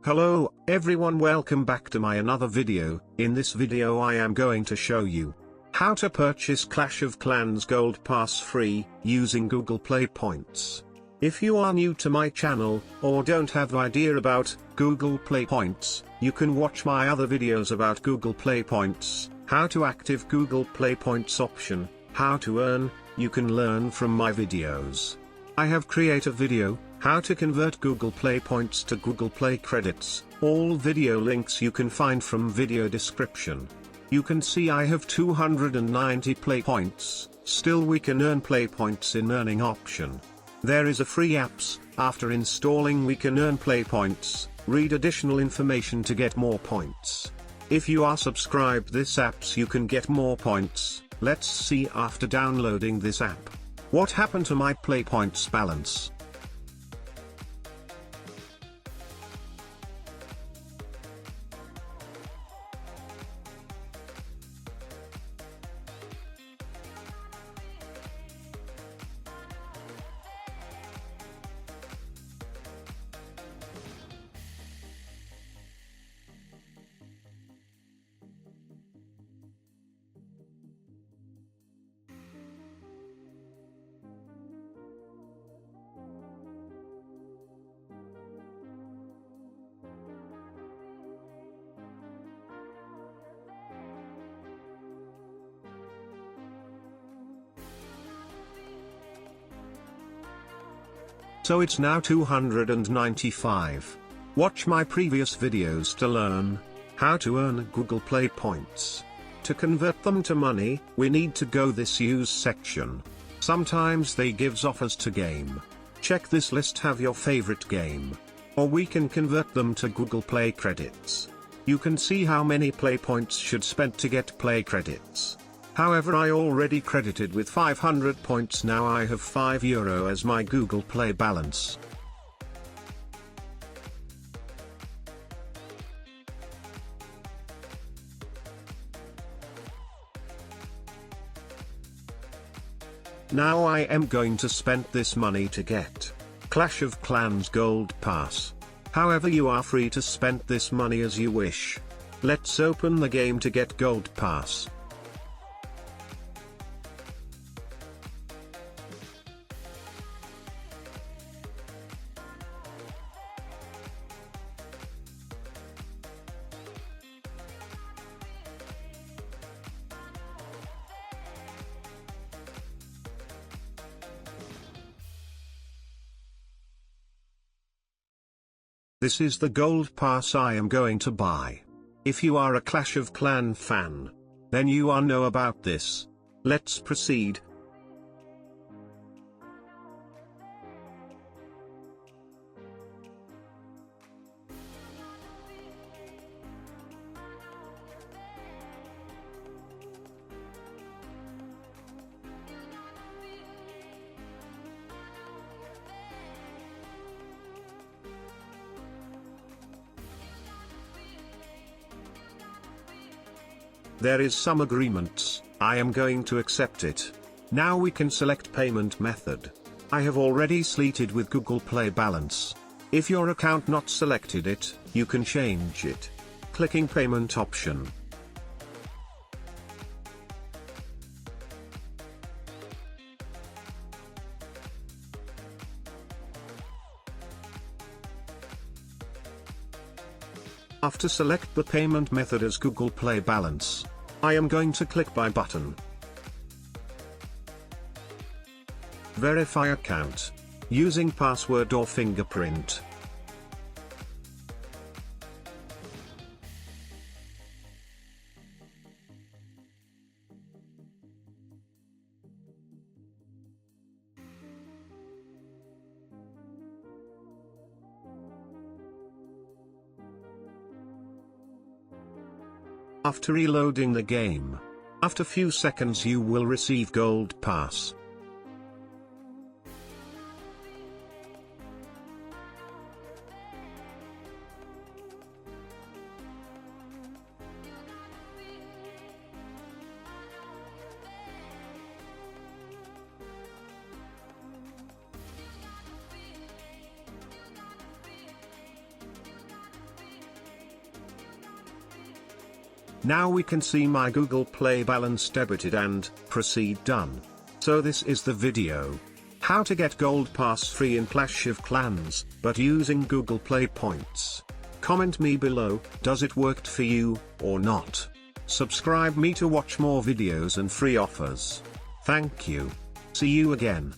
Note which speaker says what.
Speaker 1: Hello, everyone, welcome back to my another video. In this video I am going to show you how to purchase Clash of Clans Gold Pass free, using Google Play points. If you are new to my channel, or don't have idea about Google Play points, you can watch my other videos about Google Play points, how to active Google Play points option, how to earn. You can learn from my videos. I have created a video, how to convert Google Play points to Google Play credits. All video links you can find from video description. You can see I have 290 Play points, still we can earn Play points in earning option. There is a free apps, after installing we can earn Play points, read additional information to get more points. If you are subscribed this apps you can get more points. Let's see after downloading this app, what happened to my Play points balance. So it's now 295. Watch my previous videos to learn how to earn Google Play points. To convert them to money, we need to go this use section. Sometimes they gives offers to game. Check this list, have your favorite game. Or we can convert them to Google Play credits. You can see how many Play points should spend to get Play credits. However, I already credited with 500 points. Now I have €5 as my Google Play balance. Now I am going to spend this money to get Clash of Clans Gold Pass. However, you are free to spend this money as you wish. Let's open the game to get Gold Pass. This is the Gold Pass I am going to buy. If you are a Clash of Clan fan, then you are know about this. Let's proceed. There is some agreements, I am going to accept it. Now we can select payment method. I have already selected with Google Play balance. If your account not selected it, you can change it. Clicking payment option. After select the payment method as Google Play balance, I am going to click buy button. Verify account, using password or fingerprint. After reloading the game, after few seconds you will receive Gold Pass. Now we can see my Google Play balance debited and proceed done. So this is the video. How to get Gold Pass free in Clash of Clans, but using Google Play points. Comment me below, does it worked for you, or not? Subscribe me to watch more videos and free offers. Thank you. See you again.